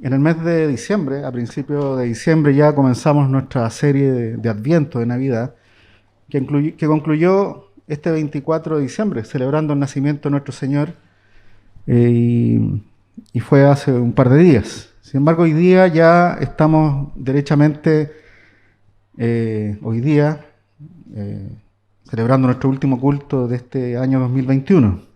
En el mes de diciembre, a principios de diciembre, ya comenzamos nuestra serie de Adviento, de Navidad, que concluyó este 24 de diciembre, celebrando el nacimiento de nuestro Señor, eh, y, y fue hace un par de días. Sin embargo, hoy día ya estamos derechamente, hoy día, eh, celebrando nuestro último culto de este año 2021.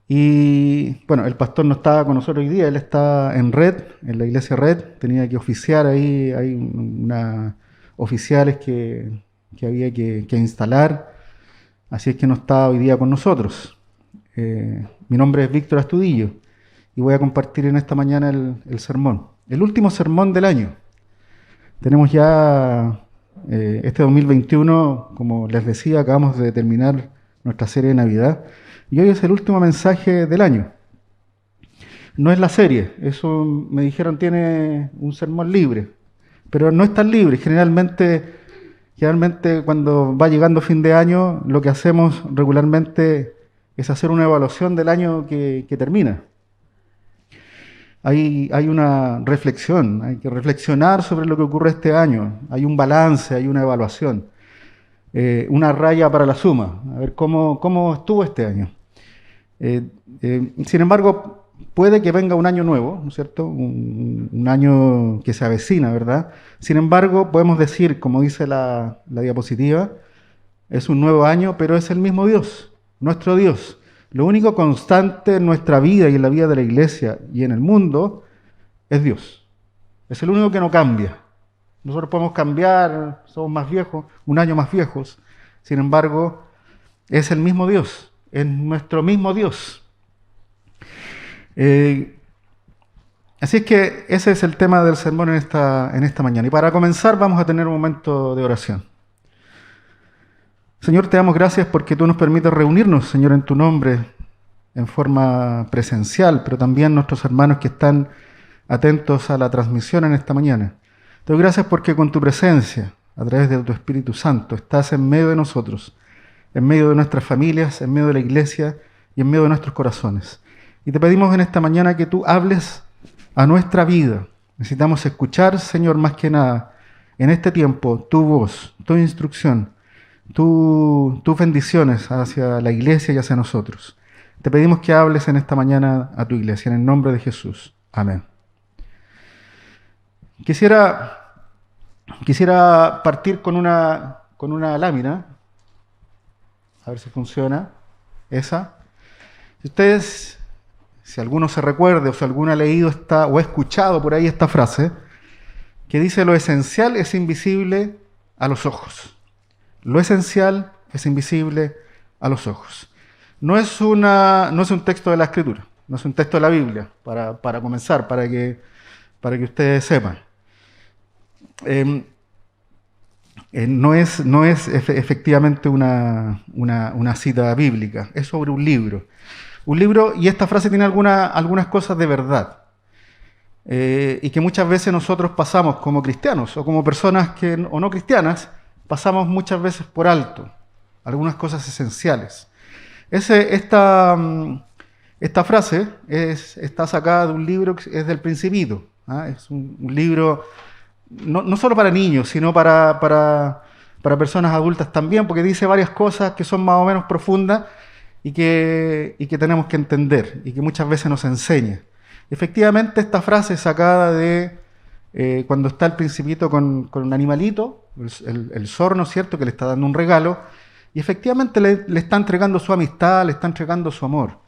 Y bueno, el pastor no estaba con nosotros hoy día, él está en Red, en la iglesia Red, tenía que oficiar ahí, hay unas oficiales que había que instalar, así es que no está hoy día con nosotros. Mi nombre es Víctor Astudillo y voy a compartir en esta mañana el sermón, el último sermón del año. Tenemos ya este 2021, como les decía, acabamos de terminar nuestra serie de Navidad y hoy es el último mensaje del año. No es la serie, eso me dijeron tiene un sermón libre, pero no es tan libre. Generalmente cuando va llegando fin de año, lo que hacemos regularmente es hacer una evaluación del año que termina. Hay una reflexión, hay que reflexionar sobre lo que ocurre este año, hay un balance, hay una evaluación, una raya para la suma, a ver cómo estuvo este año. Sin embargo, puede que venga un año nuevo, ¿no es cierto? Un año que se avecina, ¿verdad? Sin embargo, podemos decir, como dice la diapositiva, es un nuevo año, pero es el mismo Dios, nuestro Dios. Lo único constante en nuestra vida y en la vida de la iglesia y en el mundo es Dios. Es el único que no cambia. Nosotros podemos cambiar, somos más viejos, un año más viejos. Sin embargo, es el mismo Dios, es nuestro mismo Dios. Así es que ese es el tema del sermón en esta mañana. Y para comenzar vamos a tener un momento de oración. Señor, te damos gracias porque tú nos permites reunirnos, Señor, en tu nombre, en forma presencial, pero también nuestros hermanos que están atentos a la transmisión en esta mañana. Te doy gracias porque con tu presencia, a través de tu Espíritu Santo, estás en medio de nosotros, en medio de nuestras familias, en medio de la iglesia y en medio de nuestros corazones. Y te pedimos en esta mañana que tú hables a nuestra vida. Necesitamos escuchar, Señor, más que nada, en este tiempo, tu voz, tu instrucción, tus bendiciones hacia la iglesia y hacia nosotros. Te pedimos que hables en esta mañana a tu iglesia, en el nombre de Jesús. Amén. Quisiera partir con una lámina, a ver si funciona, esa. Si alguno se recuerde o si alguno ha leído o ha escuchado por ahí esta frase, que dice: lo esencial es invisible a los ojos. Lo esencial es invisible a los ojos. No es un texto de la Escritura, no es un texto de la Biblia, para comenzar, para que ustedes sepan. No es efectivamente una cita bíblica, es sobre un libro. Un libro, y esta frase tiene algunas cosas de verdad, y que muchas veces nosotros pasamos como cristianos o como personas o no cristianas, pasamos muchas veces por alto algunas cosas esenciales. Esta frase está sacada de un libro que es del Principito. Es un libro no solo para niños, sino para personas adultas también, porque dice varias cosas que son más o menos profundas y que tenemos que entender y que muchas veces nos enseña. Efectivamente, esta frase es sacada de cuando está el Principito con un animalito, el sorno, ¿cierto?, que le está dando un regalo, y efectivamente le está entregando su amistad, le está entregando su amor.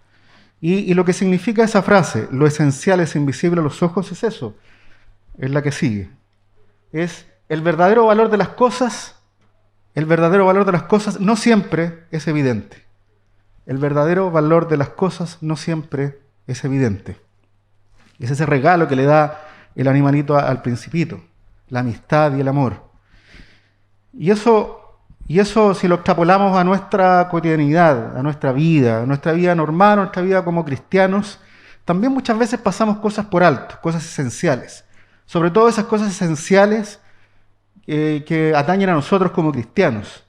Y lo que significa esa frase, lo esencial es invisible a los ojos, es eso, es la que sigue. Es el verdadero valor de las cosas no siempre es evidente. El verdadero valor de las cosas no siempre es evidente. Es ese regalo que le da el animalito al Principito, la amistad y el amor. Y eso si lo extrapolamos a nuestra cotidianidad, a nuestra vida normal, a nuestra vida como cristianos, también muchas veces pasamos cosas por alto, cosas esenciales. Sobre todo esas cosas esenciales que atañen a nosotros como cristianos.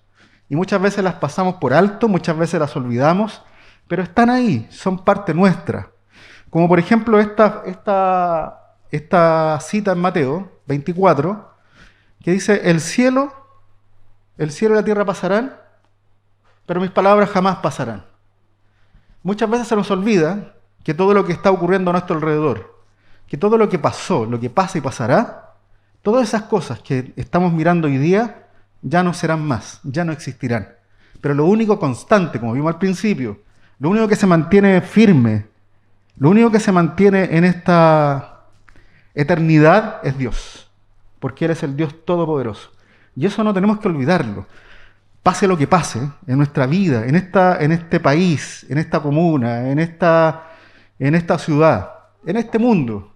Y muchas veces las pasamos por alto, muchas veces las olvidamos, pero están ahí, son parte nuestra. Como por ejemplo esta cita en Mateo 24, que dice, el cielo y la tierra pasarán, pero mis palabras jamás pasarán. Muchas veces se nos olvida que todo lo que está ocurriendo a nuestro alrededor, que todo lo que pasó, lo que pasa y pasará, todas esas cosas que estamos mirando hoy día ya no serán más, ya no existirán. Pero lo único constante, como vimos al principio, lo único que se mantiene firme, lo único que se mantiene en esta eternidad es Dios, porque Él es el Dios Todopoderoso. Y eso no tenemos que olvidarlo. Pase lo que pase en nuestra vida, en este país, en esta comuna, en esta ciudad, en este mundo,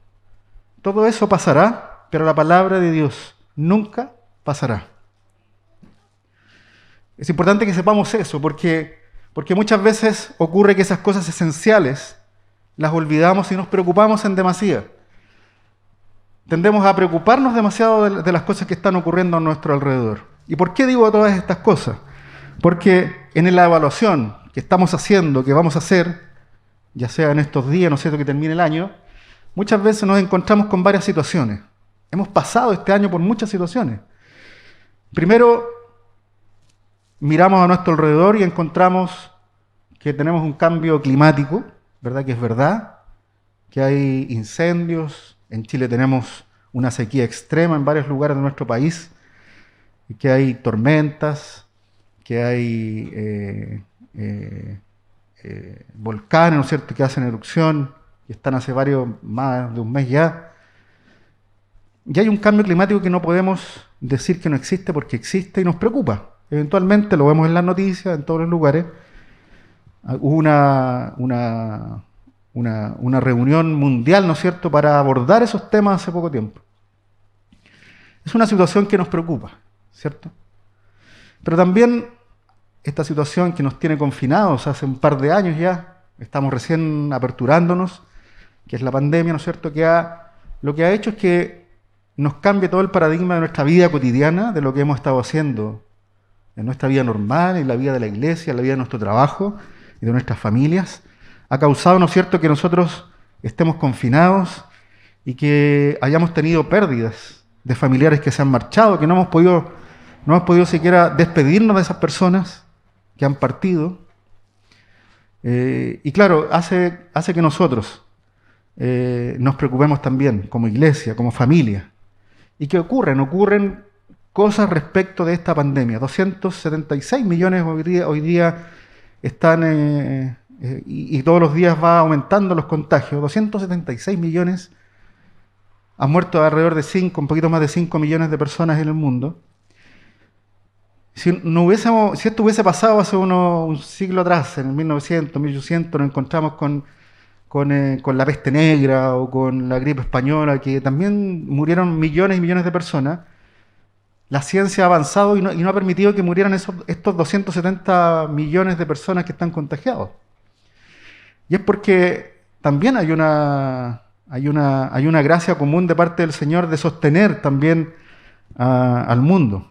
todo eso pasará, pero la palabra de Dios nunca pasará. Es importante que sepamos eso, porque muchas veces ocurre que esas cosas esenciales las olvidamos y nos preocupamos en demasía. Tendemos a preocuparnos demasiado de las cosas que están ocurriendo a nuestro alrededor. ¿Y por qué digo todas estas cosas? Porque en la evaluación que estamos haciendo, que vamos a hacer, ya sea en estos días, ¿no es cierto?, que termine el año, muchas veces nos encontramos con varias situaciones. Hemos pasado este año por muchas situaciones. Primero, miramos a nuestro alrededor y encontramos que tenemos un cambio climático, ¿verdad? Que es verdad, que hay incendios, en Chile tenemos una sequía extrema en varios lugares de nuestro país, que hay tormentas, que hay volcanes, ¿no es cierto?, que hacen erupción, que están hace más de un mes ya. Y hay un cambio climático que no podemos decir que no existe porque existe y nos preocupa. Eventualmente lo vemos en las noticias, en todos los lugares. Hubo una reunión mundial, ¿no es cierto?, para abordar esos temas hace poco tiempo. Es una situación que nos preocupa, ¿cierto? Pero también esta situación que nos tiene confinados hace un par de años ya, estamos recién aperturándonos, que es la pandemia, ¿no es cierto?, lo que ha hecho es que nos cambie todo el paradigma de nuestra vida cotidiana, de lo que hemos estado haciendo en nuestra vida normal, en la vida de la iglesia, en la vida de nuestro trabajo y de nuestras familias. Ha causado, ¿no es cierto?, que nosotros estemos confinados y que hayamos tenido pérdidas de familiares que se han marchado, que no hemos podido siquiera despedirnos de esas personas que han partido. Y claro, hace que nosotros nos preocupemos también como iglesia, como familia. ¿Y qué ocurren? Ocurren cosas respecto de esta pandemia. 276 millones hoy día están, y todos los días va aumentando los contagios. 276 millones, han muerto alrededor de un poquito más de 5 millones de personas en el mundo. Si esto hubiese pasado hace un siglo atrás, en el 1900, 1800, nos encontramos con la peste negra o con la gripe española, que también murieron millones y millones de personas. La ciencia ha avanzado y no ha permitido que murieran estos 270 millones de personas que están contagiados. Y es porque también hay una gracia común de parte del Señor de sostener también al mundo.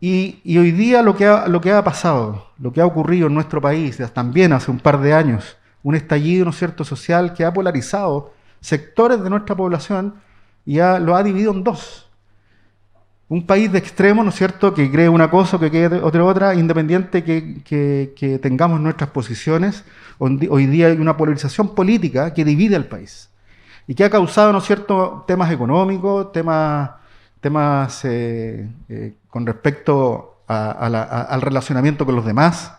Y hoy día lo que ha pasado, lo que ha ocurrido en nuestro país, también hace un par de años, un estallido, ¿no es cierto?, social que ha polarizado sectores de nuestra población y lo ha dividido en dos. Un país de extremo, ¿no es cierto?, que cree una cosa o que cree otra, independiente que tengamos nuestras posiciones. Hoy día hay una polarización política que divide al país y que ha causado, ¿no es cierto?, temas económicos, temas con respecto al relacionamiento con los demás.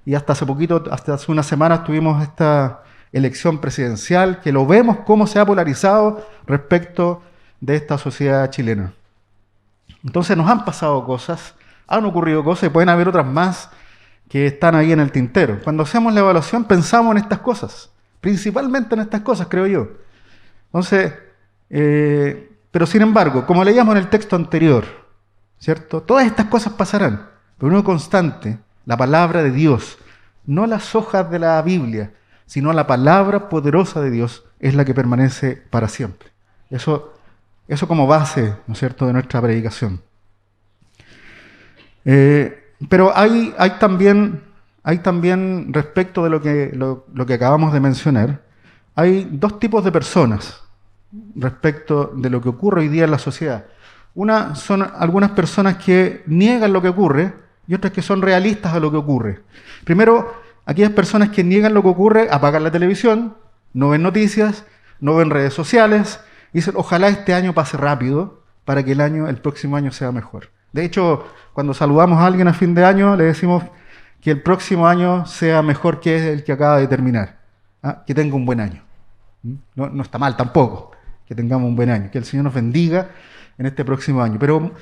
Y hasta hace unas semanas tuvimos esta elección presidencial que lo vemos cómo se ha polarizado respecto de esta sociedad chilena. Entonces nos han pasado cosas, han ocurrido cosas y pueden haber otras más que están ahí en el tintero. Cuando hacemos la evaluación pensamos en estas cosas, principalmente en estas cosas, creo yo. Entonces, pero sin embargo, como leíamos en el texto anterior, ¿cierto?, todas estas cosas pasarán, pero uno constante, la palabra de Dios, no las hojas de la Biblia, sino la palabra poderosa de Dios es la que permanece para siempre. Eso como base, ¿no es cierto?, de nuestra predicación. Pero hay también respecto de lo que acabamos de mencionar, hay dos tipos de personas respecto de lo que ocurre hoy día en la sociedad. Una son algunas personas que niegan lo que ocurre y otras que son realistas a lo que ocurre. Primero, aquellas personas que niegan lo que ocurre, apagan la televisión, no ven noticias, no ven redes sociales, y dicen, ojalá este año pase rápido para que el próximo año sea mejor. De hecho, cuando saludamos a alguien a fin de año, le decimos que el próximo año sea mejor que el que acaba de terminar. Que tenga un buen año. No está mal tampoco que tengamos un buen año, que el Señor nos bendiga en este próximo año. Pero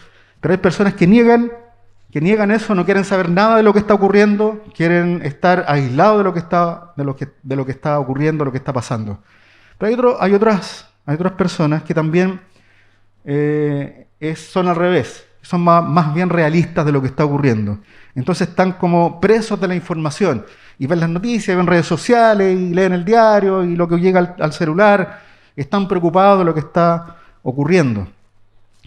hay personas que niegan eso, no quieren saber nada de lo que está ocurriendo, quieren estar aislados de lo que está ocurriendo, lo que está pasando. Pero hay otras personas que también son al revés, son más bien realistas de lo que está ocurriendo. Entonces están como presos de la información y ven las noticias, ven redes sociales y leen el diario y lo que llega al celular. Están preocupados de lo que está ocurriendo,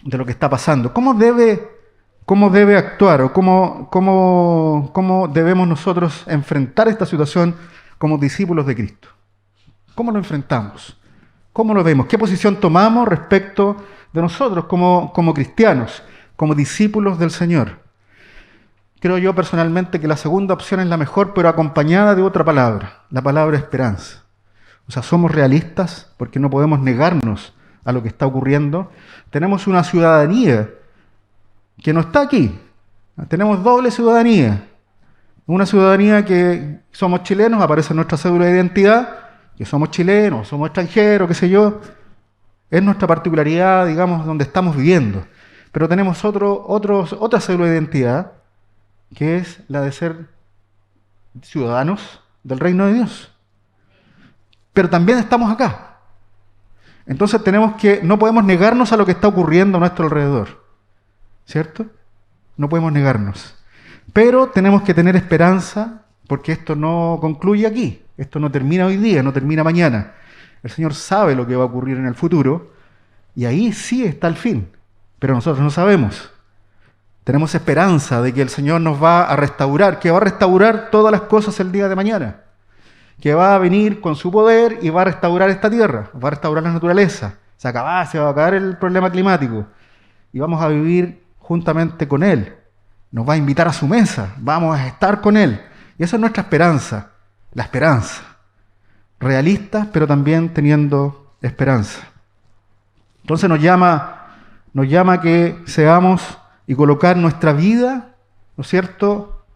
de lo que está pasando. ¿Cómo debe actuar o cómo debemos nosotros enfrentar esta situación como discípulos de Cristo? ¿Cómo lo enfrentamos? ¿Cómo lo vemos? ¿Qué posición tomamos respecto de nosotros como cristianos, como discípulos del Señor? Creo yo personalmente que la segunda opción es la mejor, pero acompañada de otra palabra, la palabra esperanza. O sea, somos realistas porque no podemos negarnos a lo que está ocurriendo. Tenemos una ciudadanía que no está aquí. Tenemos doble ciudadanía. Una ciudadanía que somos chilenos, aparece en nuestra cédula de identidad, que somos chilenos, somos extranjeros, qué sé yo. Es nuestra particularidad, digamos, donde estamos viviendo. Pero tenemos otra cédula de identidad, que es la de ser ciudadanos del reino de Dios. Pero también estamos acá. Entonces no podemos negarnos a lo que está ocurriendo a nuestro alrededor. ¿Cierto? No podemos negarnos. Pero tenemos que tener esperanza, porque esto no concluye aquí. Esto no termina hoy día, no termina mañana. El Señor sabe lo que va a ocurrir en el futuro, y ahí sí está el fin. Pero nosotros no sabemos. Tenemos esperanza de que el Señor nos va a restaurar, que va a restaurar todas las cosas el día de mañana, que va a venir con su poder y va a restaurar esta tierra, va a restaurar la naturaleza. Se va a acabar el problema climático y vamos a vivir juntamente con Él. Nos va a invitar a su mesa, vamos a estar con Él. Y esa es nuestra esperanza, la esperanza. Realistas, pero también teniendo esperanza. Entonces nos llama a que seamos y colocar nuestra vida, ¿no es cierto?,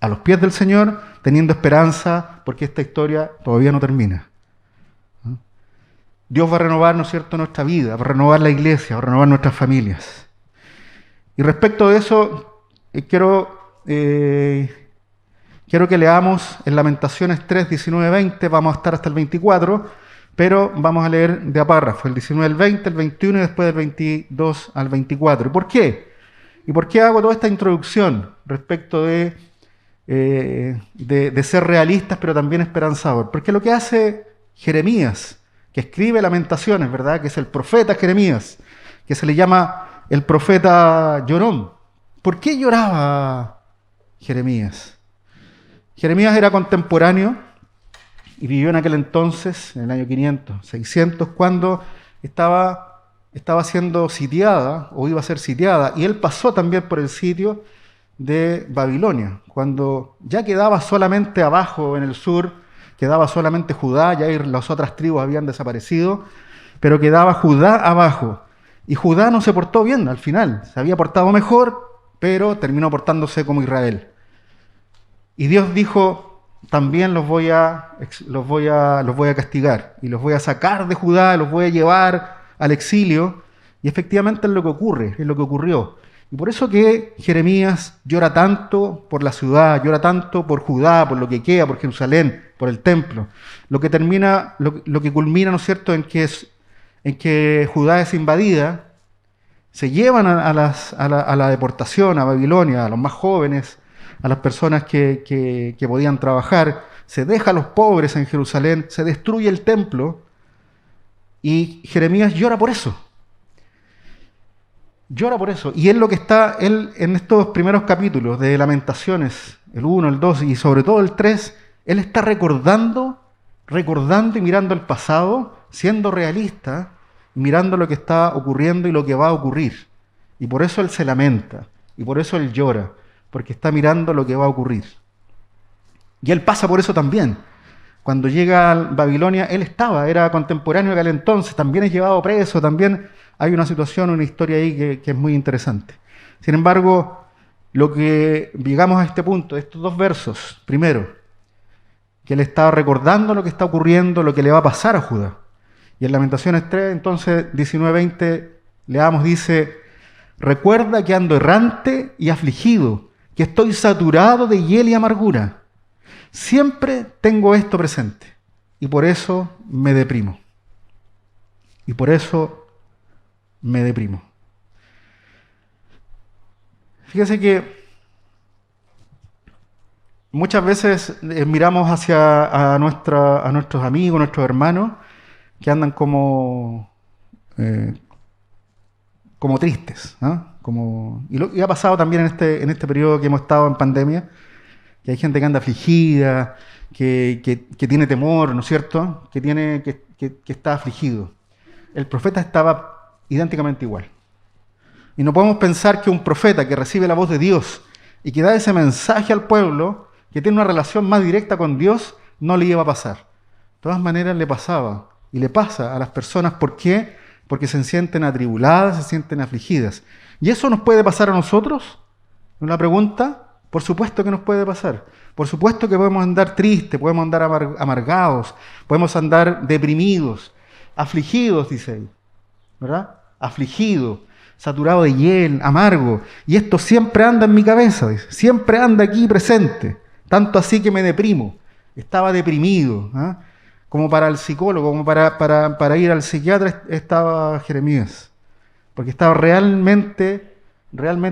a los pies del Señor, teniendo esperanza, porque esta historia todavía no termina. Dios va a renovar, ¿no es cierto?, nuestra vida, va a renovar la iglesia, va a renovar nuestras familias. Y respecto de eso, quiero que leamos en Lamentaciones 3, 19, 20, vamos a estar hasta el 24, pero vamos a leer de a párrafo, el 19 al 20, el 21 y después del 22 al 24. ¿Y por qué? ¿Y por qué hago toda esta introducción respecto de ser realistas pero también esperanzador? Porque lo que hace Jeremías, que escribe Lamentaciones, ¿verdad?, que es el profeta Jeremías, que se le llama el profeta llorón. ¿Por qué lloraba Jeremías? Jeremías era contemporáneo y vivió en aquel entonces, en el año 500, 600, cuando estaba siendo sitiada, o iba a ser sitiada, y él pasó también por el sitio de Babilonia, cuando ya quedaba solamente abajo en el sur, quedaba solamente Judá, ya las otras tribus habían desaparecido, pero quedaba Judá abajo, y Judá no se portó bien al final, se había portado mejor, pero terminó portándose como Israel. Y Dios dijo, también los voy a castigar, y los voy a sacar de Judá, los voy a llevar al exilio, y efectivamente es lo que ocurre, es lo que ocurrió. Y por eso que Jeremías llora tanto por la ciudad, llora tanto por Judá, por lo que queda, por Jerusalén, por el templo. Lo que culmina, ¿no es cierto?, en que Judá es invadida, se llevan a la deportación, a Babilonia, a los más jóvenes, a las personas que podían trabajar, se deja a los pobres en Jerusalén, se destruye el templo, y Jeremías llora por eso. Llora por eso. Y es lo que está, él en estos primeros capítulos de Lamentaciones, el 1, el 2 y sobre todo el 3, él está recordando recordando y mirando el pasado, siendo realista, mirando lo que está ocurriendo y lo que va a ocurrir. Y por eso él se lamenta, y por eso él llora, porque está mirando lo que va a ocurrir. Y él pasa por eso también. Cuando llega a Babilonia, era contemporáneo de aquel entonces, también es llevado preso, también hay una situación, una historia ahí que es muy interesante. Sin embargo, lo que llegamos a este punto, estos dos versos, primero, que él está recordando lo que está ocurriendo, lo que le va a pasar a Judá. Y en Lamentaciones 3, entonces 19-20, leamos, dice: recuerda que ando errante y afligido, que estoy saturado de hiel y amargura. Siempre tengo esto presente y por eso me deprimo. Y por eso me deprimo. Fíjese que muchas veces miramos hacia a nuestros amigos, nuestros hermanos, que andan como tristes, ¿no? Y ha pasado también en este periodo que hemos estado en pandemia, que hay gente que anda afligida, que tiene temor, ¿no es cierto? Que está afligido. El profeta estaba idénticamente igual. Y no podemos pensar que un profeta que recibe la voz de Dios y que da ese mensaje al pueblo, que tiene una relación más directa con Dios, no le iba a pasar. De todas maneras le pasaba y le pasa a las personas. ¿Por qué? Porque se sienten atribuladas, se sienten afligidas. ¿Y eso nos puede pasar a nosotros? Una pregunta. Por supuesto que nos puede pasar. Por supuesto que podemos andar tristes, podemos andar amargados, podemos andar deprimidos, afligidos, dice ahí, ¿verdad? Afligido, saturado de hiel, amargo. Y esto siempre anda en mi cabeza, dice. Siempre anda aquí presente. Tanto así que me deprimo. Estaba deprimido, ¿eh? Como para el psicólogo, como para ir al psiquiatra estaba Jeremías. Porque estaba realmente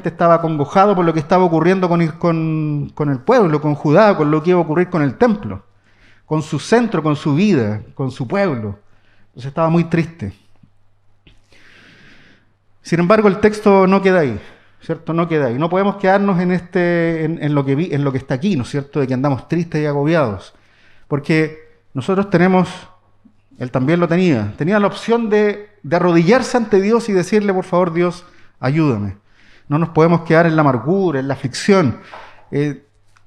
estaba acongojado por lo que estaba ocurriendo con el pueblo, con Judá, con lo que iba a ocurrir con el templo, con su centro, con su vida, con su pueblo. Entonces estaba muy triste. Sin embargo, el texto no queda ahí, ¿cierto? No queda ahí. No podemos quedarnos en lo que está aquí, ¿no es cierto? De que andamos tristes y agobiados. Porque nosotros él también lo tenía la opción de arrodillarse ante Dios y decirle: por favor, Dios, ayúdame. No nos podemos quedar en la amargura, en la aflicción.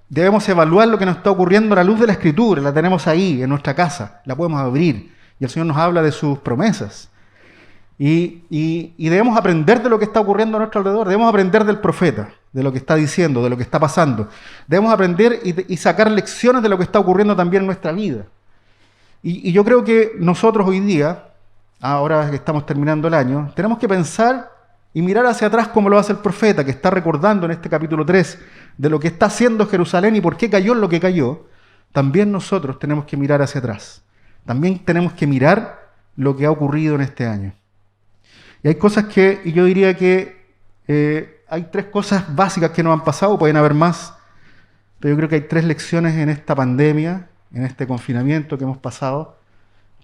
Debemos evaluar lo que nos está ocurriendo a la luz de la Escritura. La tenemos ahí, en nuestra casa. La podemos abrir. Y el Señor nos habla de sus promesas. Y debemos aprender de lo que está ocurriendo a nuestro alrededor. Debemos aprender del profeta, de lo que está diciendo, de lo que está pasando. Debemos aprender y sacar lecciones de lo que está ocurriendo también en nuestra vida. Y yo creo que nosotros hoy día, ahora que estamos terminando el año, tenemos que pensar y mirar hacia atrás como lo hace el profeta, que está recordando en este capítulo 3 de lo que está haciendo Jerusalén y por qué cayó en lo que cayó. También nosotros tenemos que mirar hacia atrás. También tenemos que mirar lo que ha ocurrido en este año. Y hay cosas y yo diría que hay 3 cosas básicas que nos han pasado, pueden haber más, pero yo creo que hay 3 lecciones en esta pandemia, en este confinamiento que hemos pasado,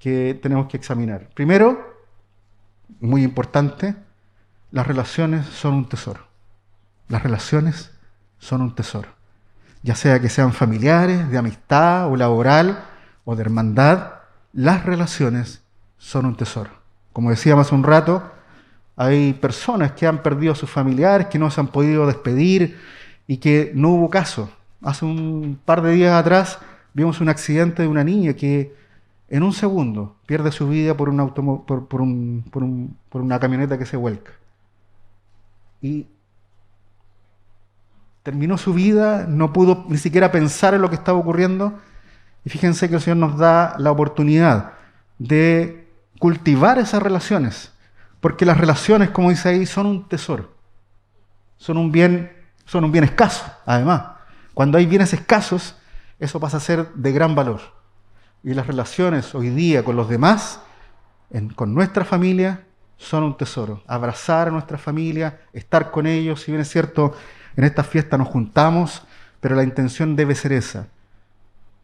que tenemos que examinar. Primero, muy importante, las relaciones son un tesoro. Las relaciones son un tesoro. Ya sea que sean familiares, de amistad o laboral o de hermandad, las relaciones son un tesoro. Como decíamos hace un rato, hay personas que han perdido a sus familiares, que no se han podido despedir y que no hubo caso. Hace un par de días atrás vimos un accidente de una niña que en un segundo pierde su vida por una camioneta que se vuelca. Y terminó su vida, no pudo ni siquiera pensar en lo que estaba ocurriendo. Y fíjense que el Señor nos da la oportunidad de cultivar esas relaciones, porque las relaciones, como dice ahí, son un tesoro, son un bien escaso, además. Cuando hay bienes escasos, eso pasa a ser de gran valor. Y las relaciones hoy día con los demás, con nuestra familia, son un tesoro. Abrazar a nuestra familia, estar con ellos. Si bien es cierto, en estas fiestas nos juntamos, pero la intención debe ser esa,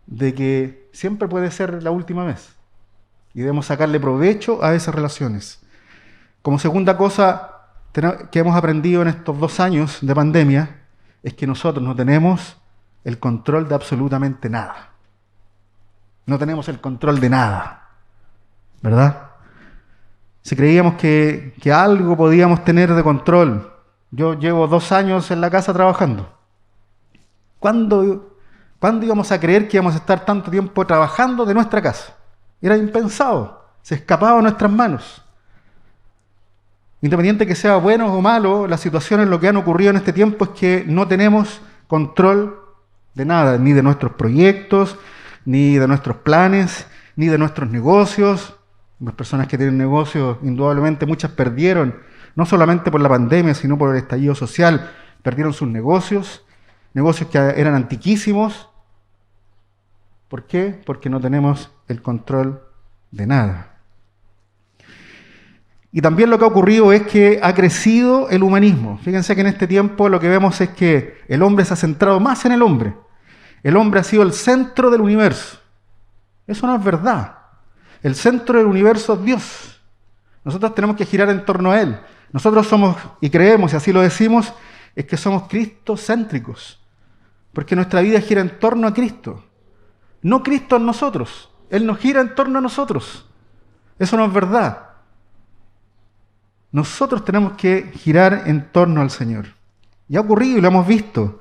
de que siempre puede ser la última vez. Y debemos sacarle provecho a esas relaciones. Como segunda cosa que hemos aprendido en estos 2 años de pandemia, es que nosotros no tenemos el control de absolutamente nada. No tenemos el control de nada, ¿verdad? Si creíamos que algo podíamos tener de control. Yo llevo 2 años en la casa trabajando. ¿Cuándo íbamos a creer que íbamos a estar tanto tiempo trabajando de nuestra casa? Era impensado, se escapaba de nuestras manos. Independiente que sea bueno o malo, las situaciones, lo que han ocurrido en este tiempo es que no tenemos control de nada, ni de nuestros proyectos, ni de nuestros planes, ni de nuestros negocios. Las personas que tienen negocios, indudablemente muchas perdieron, no solamente por la pandemia, sino por el estallido social, perdieron sus negocios que eran antiquísimos. ¿Por qué? Porque no tenemos el control de nada. Y también lo que ha ocurrido es que ha crecido el humanismo. Fíjense que en este tiempo lo que vemos es que el hombre se ha centrado más en el hombre. El hombre ha sido el centro del universo. Eso no es verdad. El centro del universo es Dios. Nosotros tenemos que girar en torno a Él. Nosotros somos, y creemos, y así lo decimos, es que somos cristocéntricos. Porque nuestra vida gira en torno a Cristo. No Cristo en nosotros. Él no gira en torno a nosotros. Eso no es verdad. Nosotros tenemos que girar en torno al Señor. Y ha ocurrido y lo hemos visto.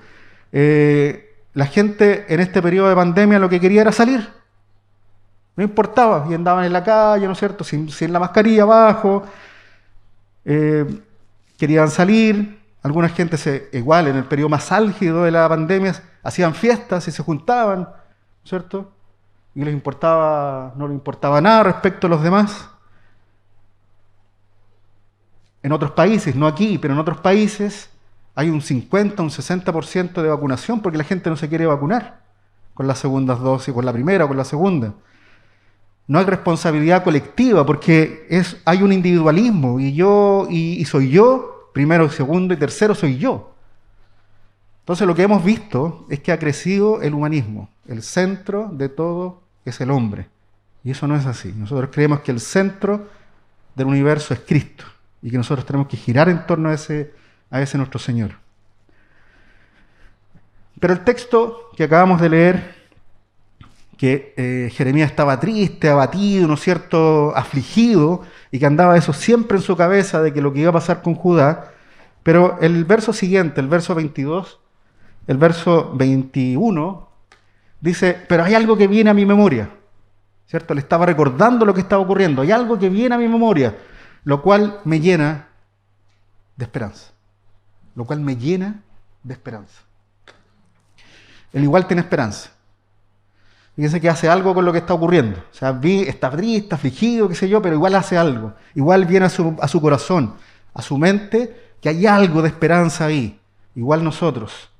La gente en este periodo de pandemia lo que quería era salir. No importaba. Y andaban en la calle, ¿no es cierto? Sin la mascarilla abajo. Querían salir. Alguna gente, igual en el periodo más álgido de la pandemia, hacían fiestas y se juntaban, ¿no es cierto? Y no les importaba nada respecto a los demás. En otros países, no aquí, pero en otros países hay un 50, un 60% de vacunación porque la gente no se quiere vacunar con las segundas dosis, con la primera o con la segunda. No hay responsabilidad colectiva porque hay un individualismo y soy yo, primero, segundo y tercero soy yo. Entonces lo que hemos visto es que ha crecido el humanismo. El centro de todo es el hombre. Y eso no es así. Nosotros creemos que el centro del universo es Cristo. Y que nosotros tenemos que girar en torno a ese nuestro Señor. Pero el texto que acabamos de leer, que Jeremías estaba triste, abatido, ¿no es cierto?, afligido, y que andaba eso siempre en su cabeza de que lo que iba a pasar con Judá, pero el verso siguiente, el verso 22, el verso 21, dice, pero hay algo que viene a mi memoria, ¿cierto? Le estaba recordando lo que estaba ocurriendo, hay algo que viene a mi memoria, lo cual me llena de esperanza. Lo cual me llena de esperanza. Él igual tiene esperanza. Fíjense que hace algo con lo que está ocurriendo. O sea, está triste, afligido, qué sé yo, pero igual hace algo. Igual viene a su corazón, a su mente, que hay algo de esperanza ahí. Igual nosotros.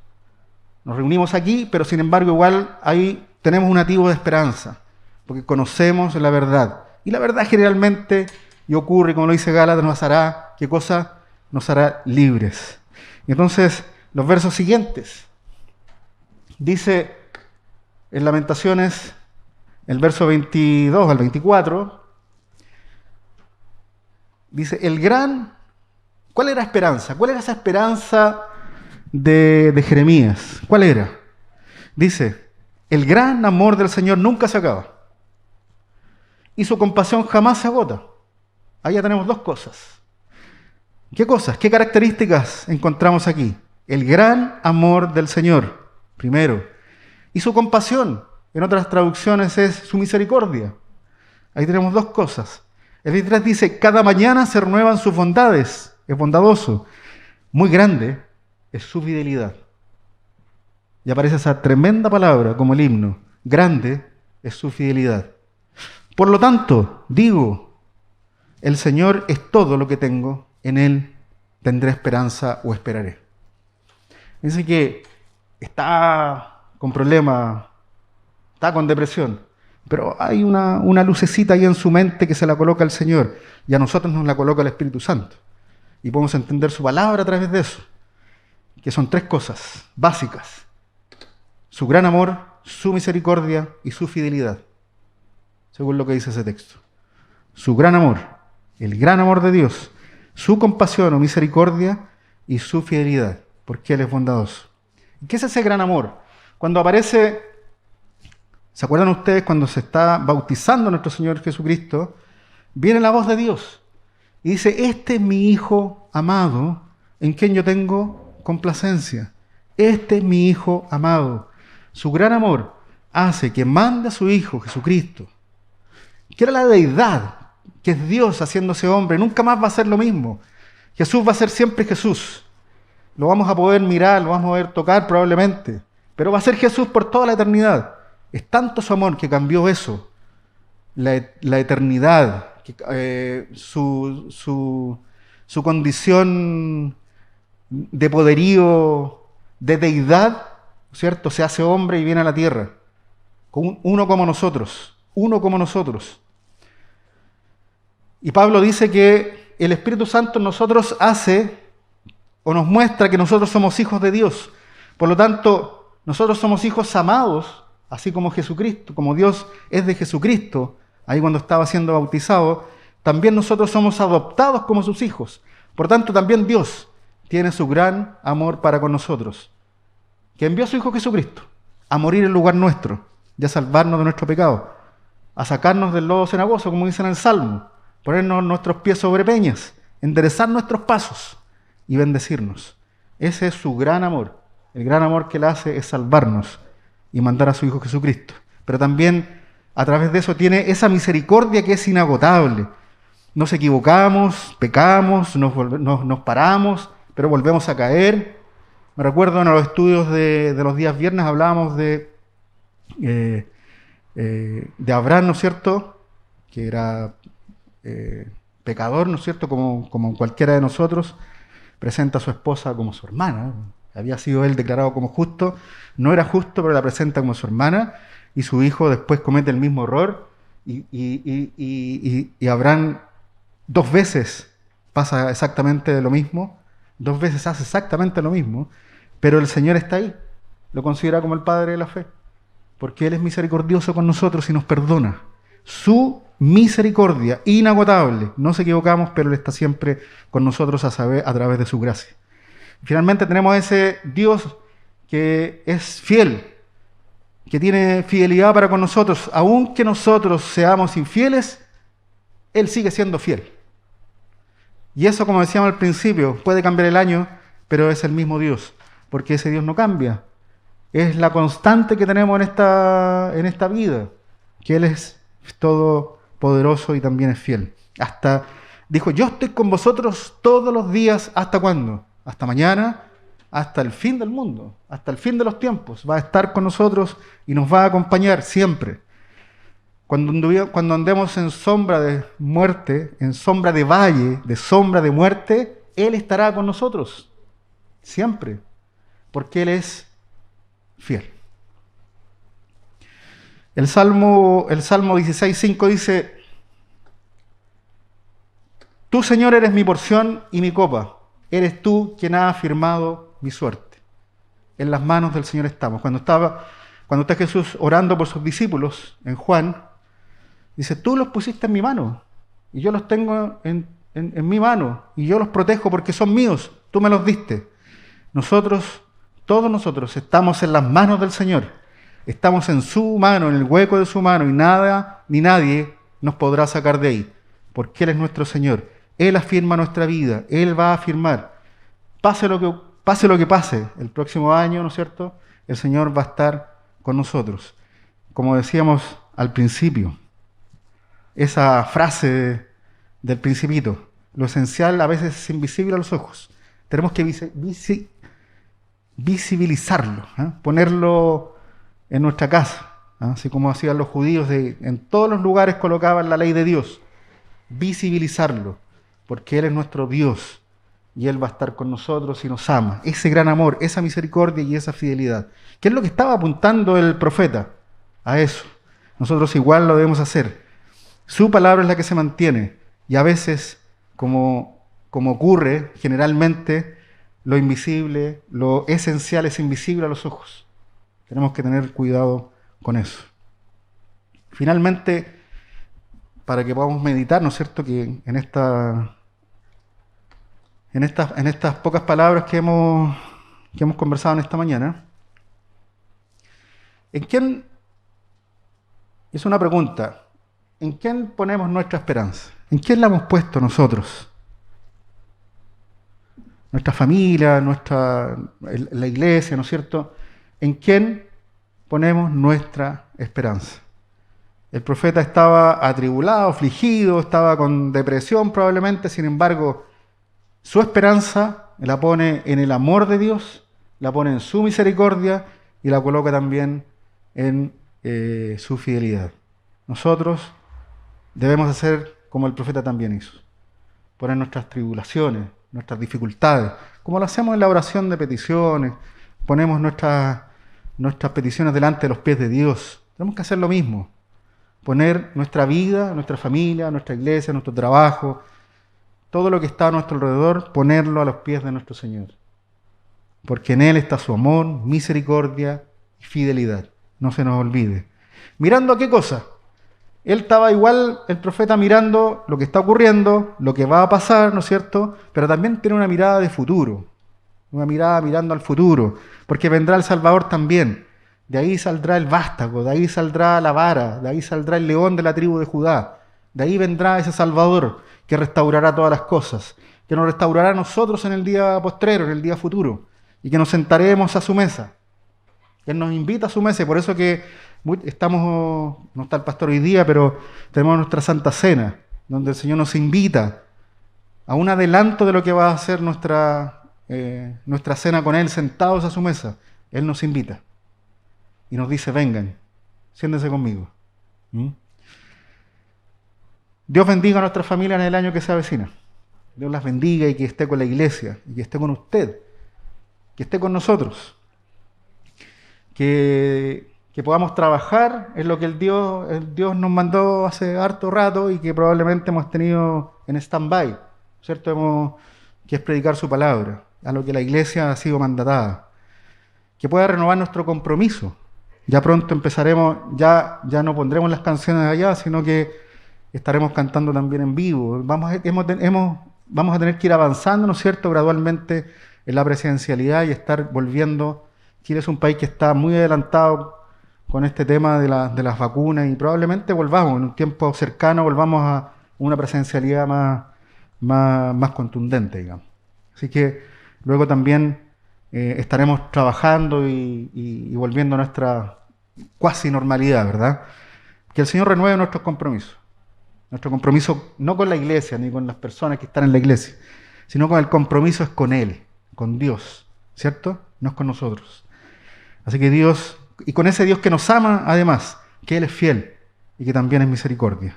Nos reunimos aquí, pero sin embargo igual ahí tenemos un atisbo de esperanza. Porque conocemos la verdad. Y la verdad generalmente... Y ocurre, como lo dice Gálatas, nos hará, ¿qué cosa? Nos hará libres. Y entonces, los versos siguientes. Dice en Lamentaciones, el verso 22 al 24, dice, ¿cuál era esperanza? ¿Cuál era esa esperanza de Jeremías? ¿Cuál era? Dice, el gran amor del Señor nunca se acaba. Y su compasión jamás se agota. Ahí ya tenemos 2 cosas. ¿Qué cosas? ¿Qué características encontramos aquí? El gran amor del Señor, primero. Y su compasión, en otras traducciones es su misericordia. Ahí tenemos 2 cosas. El 23 dice, cada mañana se renuevan sus bondades. Es bondadoso. Muy grande es su fidelidad. Y aparece esa tremenda palabra como el himno. Grande es su fidelidad. Por lo tanto, digo, el Señor es todo lo que tengo, en Él tendré esperanza o esperaré. Dice que está con problemas, está con depresión, pero hay una lucecita ahí en su mente que se la coloca el Señor y a nosotros nos la coloca el Espíritu Santo. Y podemos entender su palabra a través de eso, que son 3 cosas básicas. Su gran amor, su misericordia y su fidelidad, según lo que dice ese texto. Su gran amor. El gran amor de Dios, su compasión o misericordia y su fidelidad, porque Él es bondadoso. ¿Y qué es ese gran amor? Cuando aparece ¿Se acuerdan ustedes cuando se está bautizando nuestro Señor Jesucristo? Viene la voz de Dios y dice, este es mi Hijo amado, en quien yo tengo complacencia. Este es mi Hijo amado. Su gran amor hace que mande a su Hijo Jesucristo, que era la deidad, que es Dios haciéndose hombre. Nunca más va a ser lo mismo. Jesús va a ser siempre Jesús. Lo vamos a poder mirar, lo vamos a poder tocar probablemente, pero va a ser Jesús por toda la eternidad. Es tanto su amor que cambió eso, la eternidad, su condición de poderío, de deidad, ¿cierto? Se hace hombre y viene a la tierra, uno como nosotros. Y Pablo dice que el Espíritu Santo en nosotros hace o nos muestra que nosotros somos hijos de Dios. Por lo tanto, nosotros somos hijos amados, así como Jesucristo, como Dios es de Jesucristo, ahí cuando estaba siendo bautizado, también nosotros somos adoptados como sus hijos. Por tanto, también Dios tiene su gran amor para con nosotros, que envió a su Hijo Jesucristo a morir en lugar nuestro y a salvarnos de nuestro pecado, a sacarnos del lodo cenagoso, como dice en el Salmo, ponernos nuestros pies sobre peñas, enderezar nuestros pasos y bendecirnos. Ese es su gran amor. El gran amor que Él hace es salvarnos y mandar a su Hijo Jesucristo. Pero también a través de eso tiene esa misericordia que es inagotable. Nos equivocamos, pecamos, nos paramos, pero volvemos a caer. Me recuerdo en los estudios de los días viernes hablábamos de Abraham, ¿no es cierto? Que era pecador, ¿no es cierto? Como cualquiera de nosotros. Presenta a su esposa como su hermana. Había sido él declarado como justo. No era justo, pero la presenta como su hermana. Y su hijo después comete el mismo error. Y Abraham 2 veces pasa exactamente lo mismo. 2 veces hace exactamente lo mismo. Pero el Señor está ahí. Lo considera como el Padre de la fe. Porque Él es misericordioso con nosotros y nos perdona. Su misericordia inagotable. No nos equivocamos, pero Él está siempre con nosotros a través de su gracia. Finalmente tenemos ese Dios que es fiel, que tiene fidelidad para con nosotros. Aunque nosotros seamos infieles, Él sigue siendo fiel. Y eso, como decíamos al principio, puede cambiar el año, pero es el mismo Dios, porque ese Dios no cambia. Es la constante que tenemos en esta vida, que Él es todopoderoso y también es fiel. Dijo, yo estoy con vosotros todos los días, ¿hasta cuándo? Hasta mañana, hasta el fin del mundo, hasta el fin de los tiempos. Va a estar con nosotros y nos va a acompañar siempre. Cuando andemos en sombra de muerte, en sombra de valle, de sombra de muerte, Él estará con nosotros, siempre, porque Él es fiel. El Salmo 16:5 dice, tú, Señor, eres mi porción y mi copa. Eres tú quien ha afirmado mi suerte. En las manos del Señor estamos. Cuando está Jesús orando por sus discípulos en Juan, dice, tú los pusiste en mi mano y yo los tengo en mi mano y yo los protejo porque son míos. Tú me los diste. Todos nosotros estamos en las manos del Señor. Estamos en su mano, en el hueco de su mano, y nada ni nadie nos podrá sacar de ahí, porque Él es nuestro Señor. Él afirma nuestra vida, Él va a afirmar. Pase lo que pase el próximo año, ¿no es cierto? El Señor va a estar con nosotros. Como decíamos al principio, esa frase del Principito, lo esencial a veces es invisible a los ojos. Tenemos que visibilizarlo, ponerlo en nuestra casa, así como hacían los judíos, en todos los lugares colocaban la ley de Dios. Visibilizarlo, porque Él es nuestro Dios y Él va a estar con nosotros y nos ama. Ese gran amor, esa misericordia y esa fidelidad. ¿Qué es lo que estaba apuntando el profeta? A eso. Nosotros igual lo debemos hacer. Su palabra es la que se mantiene y a veces, como ocurre generalmente, lo invisible, lo esencial es invisible a los ojos. Tenemos que tener cuidado con eso. Finalmente, para que podamos meditar, ¿no es cierto?, que en estas pocas palabras que hemos conversado en esta mañana, ¿en quién Es una pregunta. ¿En quién ponemos nuestra esperanza? ¿En quién la hemos puesto nosotros? Nuestra familia, la iglesia, ¿no es cierto? ¿En quién ponemos nuestra esperanza? El profeta estaba atribulado, afligido, estaba con depresión probablemente, sin embargo, su esperanza la pone en el amor de Dios, la pone en su misericordia y la coloca también en su fidelidad. Nosotros debemos hacer como el profeta también hizo, poner nuestras tribulaciones, nuestras dificultades, como lo hacemos en la oración de peticiones, ponemos nuestras peticiones delante de los pies de Dios. Tenemos que hacer lo mismo, poner nuestra vida, nuestra familia, nuestra iglesia, nuestro trabajo, todo lo que está a nuestro alrededor, ponerlo a los pies de nuestro Señor. Porque en Él está su amor, misericordia y fidelidad. No se nos olvide. ¿Mirando a qué cosa? Él estaba igual, el profeta, mirando lo que está ocurriendo, lo que va a pasar, ¿no es cierto? Pero también tiene una mirada de futuro, una mirada mirando al futuro, porque vendrá el Salvador también. De ahí saldrá el vástago, de ahí saldrá la vara, de ahí saldrá el león de la tribu de Judá. De ahí vendrá ese Salvador que restaurará todas las cosas, que nos restaurará a nosotros en el día postrero, en el día futuro, y que nos sentaremos a su mesa. Él nos invita a su mesa, y por eso que estamos, no está el pastor hoy día, pero tenemos nuestra Santa Cena, donde el Señor nos invita a un adelanto de lo que va a ser nuestra cena con Él, sentados a su mesa. Él nos invita y nos dice: vengan, siéntense conmigo. Dios bendiga a nuestra familia en el año que se avecina. Dios las bendiga y que esté con la iglesia, y que esté con usted, que esté con nosotros. Que podamos trabajar en lo que el Dios nos mandó hace harto rato y que probablemente hemos tenido en stand-by, ¿cierto? Que es predicar su palabra, a lo que la iglesia ha sido mandatada. Que pueda renovar nuestro compromiso. Ya pronto empezaremos, ya no pondremos las canciones allá, sino que estaremos cantando también en vivo. Vamos a tener que ir avanzando, ¿no es cierto?, gradualmente en la presidencialidad y estar volviendo. Chile es un país que está muy adelantado con este tema de las vacunas y probablemente volvamos, en un tiempo cercano, volvamos a una presencialidad más contundente, digamos. Así que luego también estaremos trabajando y volviendo a nuestra cuasi normalidad, ¿verdad? Que el Señor renueve nuestros compromisos. Nuestro compromiso no con la iglesia ni con las personas que están en la iglesia, sino con el compromiso es con Él, con Dios, ¿cierto? No es con nosotros. Así que Dios, y con ese Dios que nos ama, además, que Él es fiel y que también es misericordia.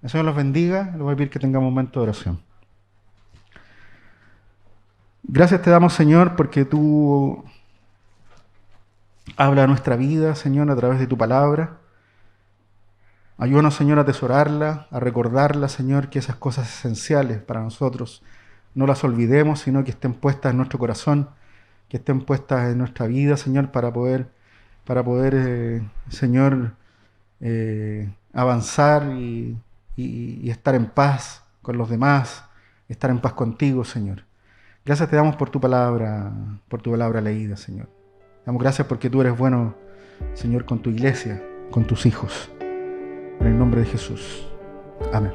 El Señor los bendiga. Les voy a pedir que tengamos un momento de oración. Gracias te damos, Señor, porque tú hablas a nuestra vida, Señor, a través de tu palabra. Ayúdanos, Señor, a atesorarla, a recordarla, Señor, que esas cosas esenciales para nosotros no las olvidemos, sino que estén puestas en nuestro corazón, que estén puestas en nuestra vida, Señor, para poder Señor, avanzar y estar en paz con los demás, estar en paz contigo, Señor. Gracias te damos por tu palabra leída, Señor. Damos gracias porque tú eres bueno, Señor, con tu iglesia, con tus hijos. En el nombre de Jesús. Amén.